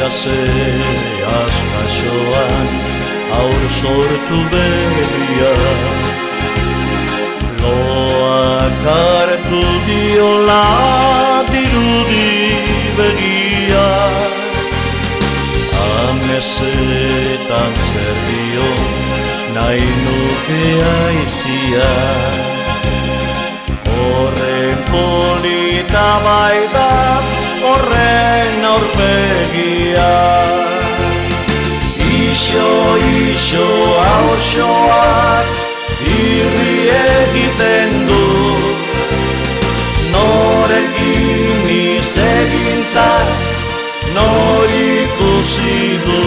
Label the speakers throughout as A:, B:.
A: Zeaz jasoan aur sortu berria Loak hartu diola dirudi begia Amesetan zer dio nahi nuke aizia Horren polita baita horren aurpegia Ixo haurtxoak irri egiten du Norekin izeginta nor ikusi du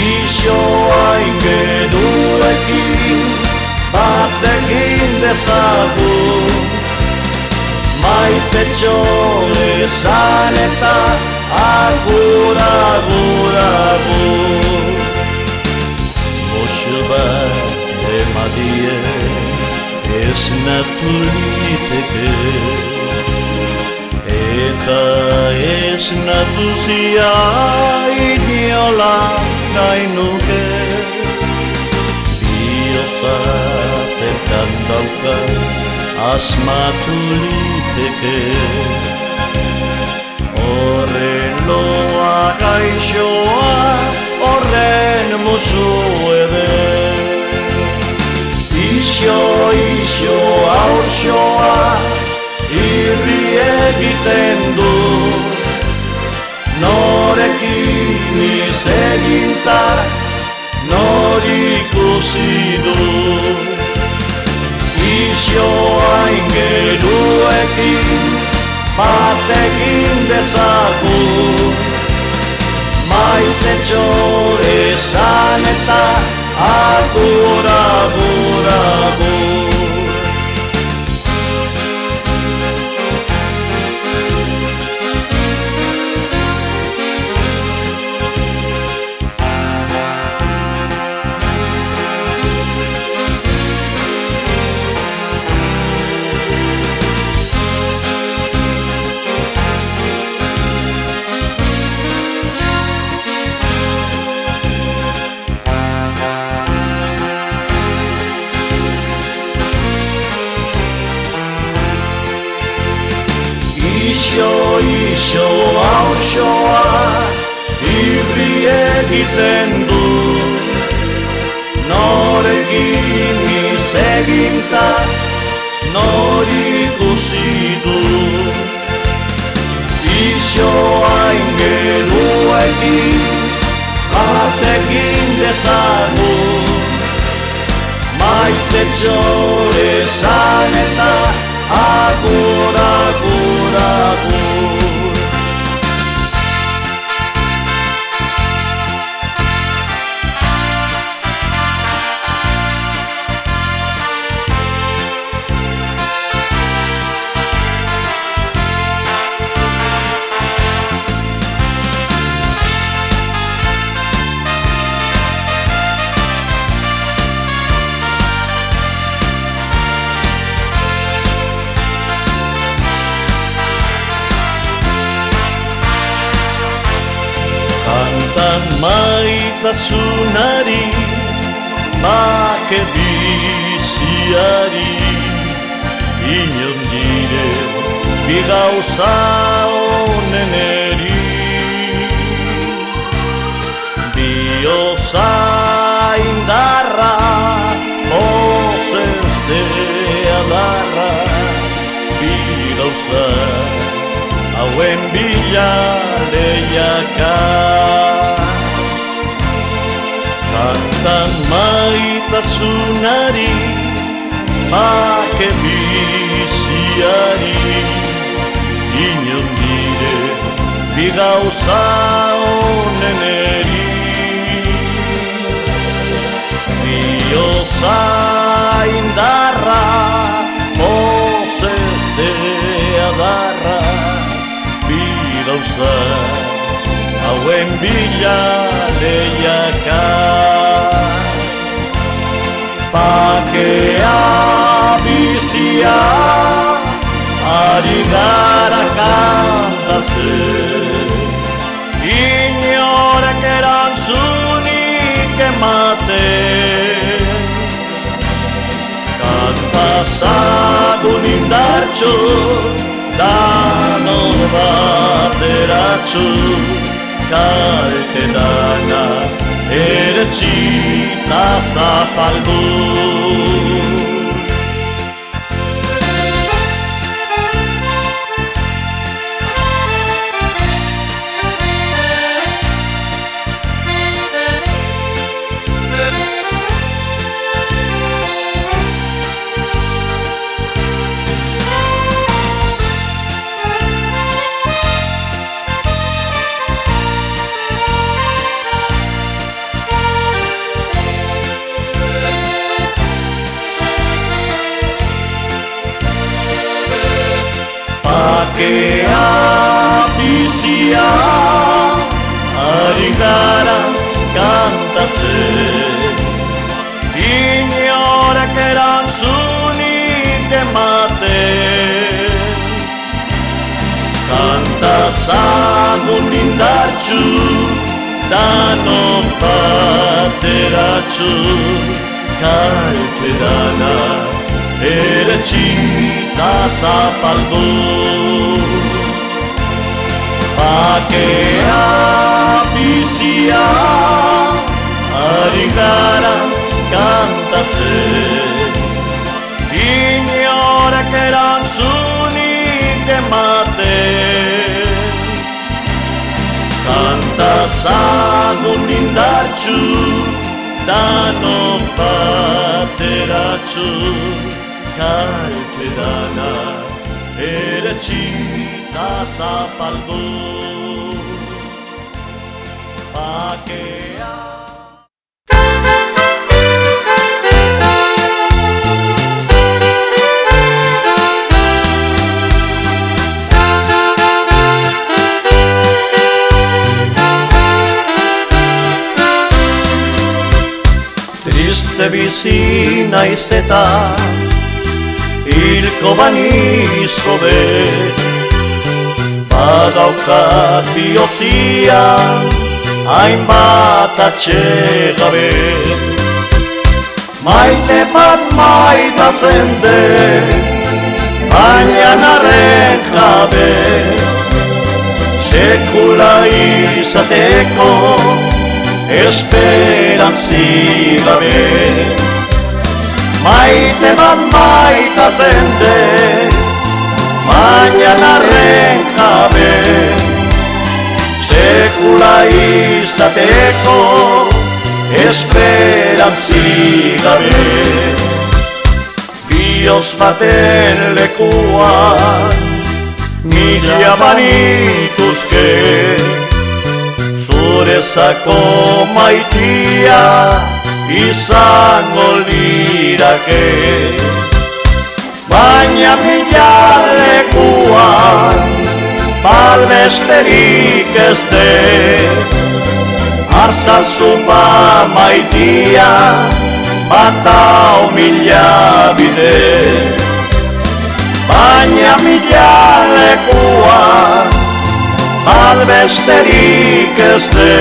A: Ixo aingeruekin batekin dezagun Maitetxo esan eta agur, agur, agur Moxo bat emadie esnatu liteke Eta esnatu zia iniola nahi nuke Bioza zertan dauka asmatu liteke Horren loa gaixoa, horren musu ere Ixo haurtxoa, irri egiten du Norekin izeginta, nor ikusi du Ixo aingeruekin batekin dezagun Maitetxo esan eta agur, agur, agur Ixo haurtxoa irri egiten du Norekin izeginta nor ikusi du Ixo aingeruekin batekin dezagun Maitetxo esan eta agur, agur, agur Kantan maitasunari, bake biziari Inon dire bi gauza oneneri Bioza indarra, ozezte adarra Bi gauza hauen bila lehiaka Kantan maitasunari, bake biziari Inon dire bi gauza oneneri Bioza indarra, ozezte adarra Bi gauza hauen bila lehiaka Bakea bizia ari gara kantazen zagun indartxo, dano bateratxo, kalte dana ere txita zapaldu. Bakea bizia ari gara kantatzen, inork erantzunik ematen. Kanta zagun indartxu, dano bateratxu, kalte dana ere txita zapaldu. Bakea bizia ari gara kantatzen, inork erantzunik ematen. Kanta zagun indartxu, dano bateratxu, kalte dana ere txita zapaldu. Bakea triste bizi naiz eta hilko baniz hobe, badaukat bihotzian hainbat atsegabe. Maite bat maita zende, baina narren jabe, sekula izateko esperantzi gabe. Maite bat maita zende, baina narren jabe, sekula izateko esperantzi gabe. Bihotz baten lekuan mila banituzke, zurezako maitia izango lirake. Baina mila lekuan balbesterik ez de, arzazu ba maitia batau mila bide. Baina mila lekuan balbesterik ez de,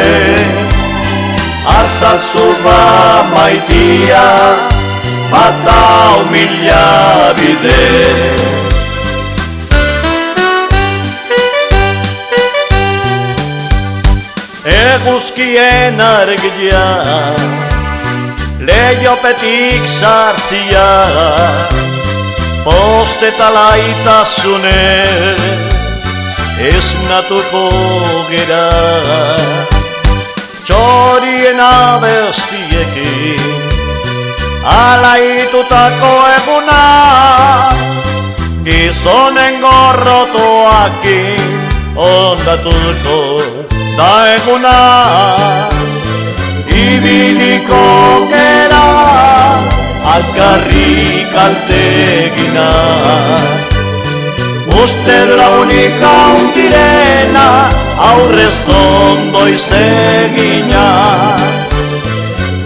A: arzazu ba maitia batau mila bide. Eguzkien argia leihopetik sartzia, post eta laitasune esnatuko gera. Txorien abestiekin alaitutako eguna, gizonen gorrotoakin ondatuko da eguna. Ibiliko gera alkarri kaltegina, uste launika undirena aurrez ondoiz egina.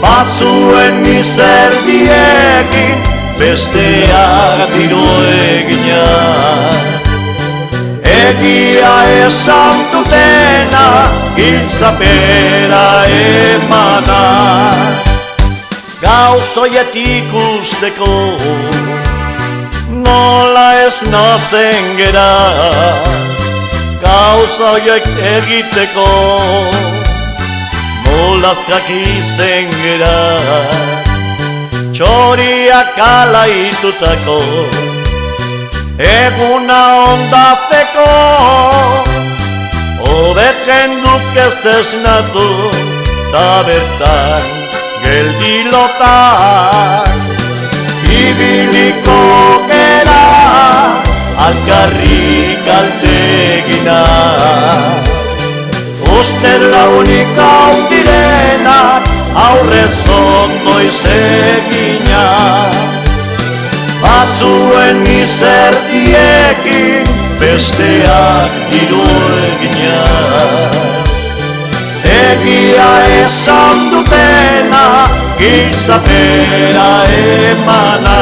A: Bazuen mizerdiekin besteak tiro egina. Egia esan dutena giltzapera emana, gauzoietik usteko Nola ez nazten gera gauza horiek egiteko, molazkak izten gera txoriak alaitutako, eguna ondazteko, hobeken duk ez desnatu, ta bertan geldilotan. Ibiliko gera, alkarrik altegina, uste launik hau direnak, aurrez ondo izegina. Bazuen izerdiekin, besteak diru egina. Egia esan dutena, giltzapera emana.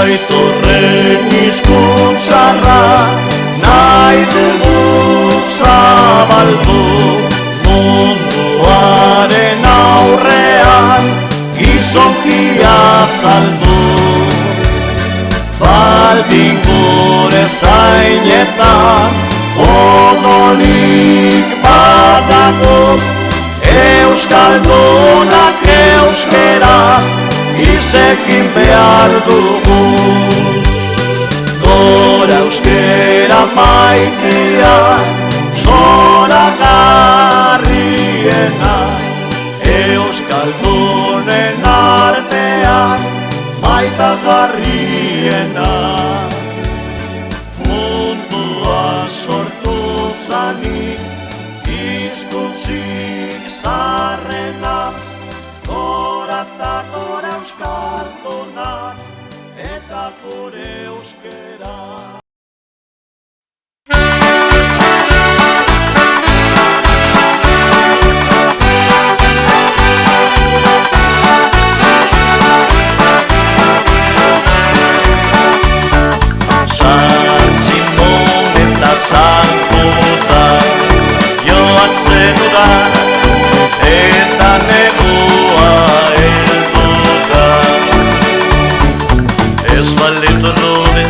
A: Aitorren hizkuntzarra nahi dugu zabaldu, munduaren aurrean gizonkia saldu. Baldin gure zainetan odolik badago, euskaldunak euskeraz izekin behar dugu. Gora euskera maitea, zoragarriena, euskaldunen artean maitagarriena. Mundua sortu zanik, hizkuntzik zarrena, gora eta gora euskaldunak, eta gure euskera. San Simon eta Sankuta joatzen dudan, eta negua helduta. Ez balitu nube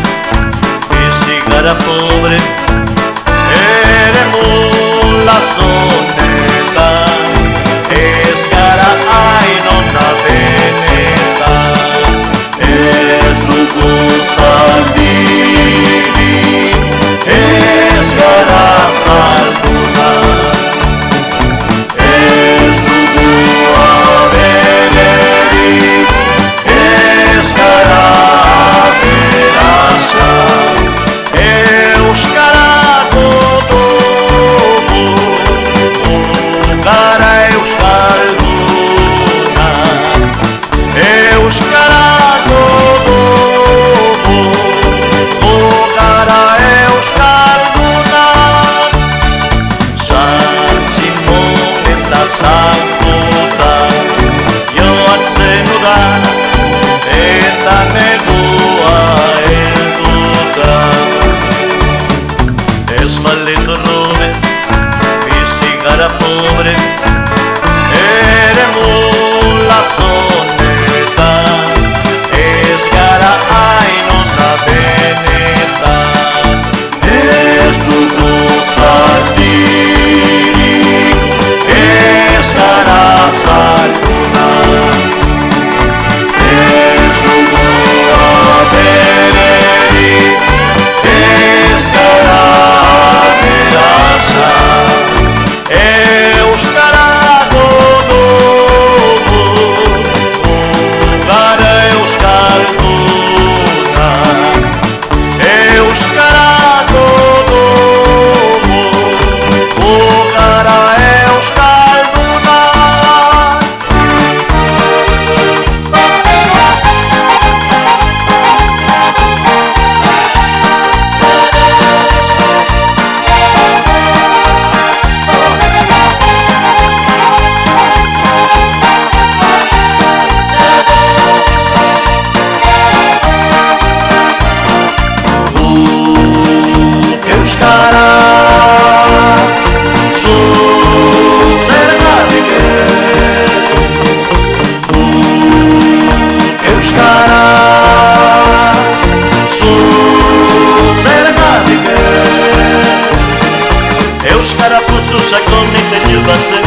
A: sakonetan hil bazen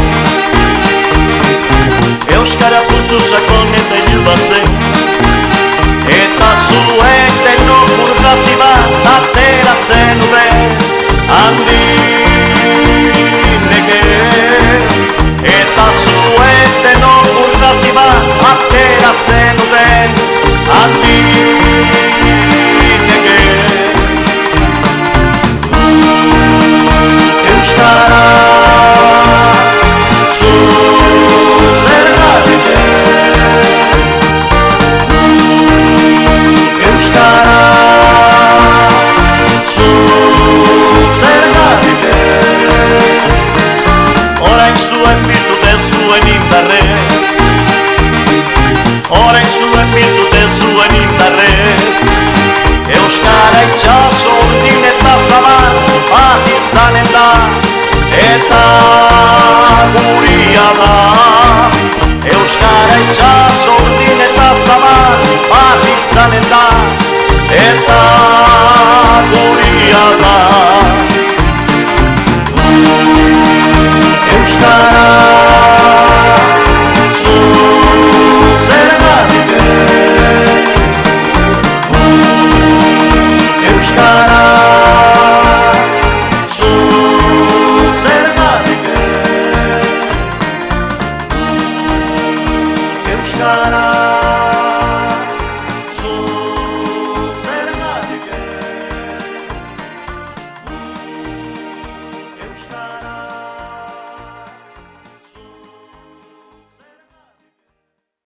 A: Euskara puzu sakonetan hil bazen Eta zueten okurrazi bat atera zenuen handinekez Eta zueten okurrazi bat atera zenuen handinekez Euskara zu zergatik Euskara zu zergatik Orain zuen biltute zuen indarrez Orain zuen biltute zuen indarrez Euskara itxaso urdin eta zabal bat izanen da Eta guria da Euskara itxaso urdin eta zabal bat izanen da Eta guria da Euskara zu zergatik Euskara zu zergatik Euskara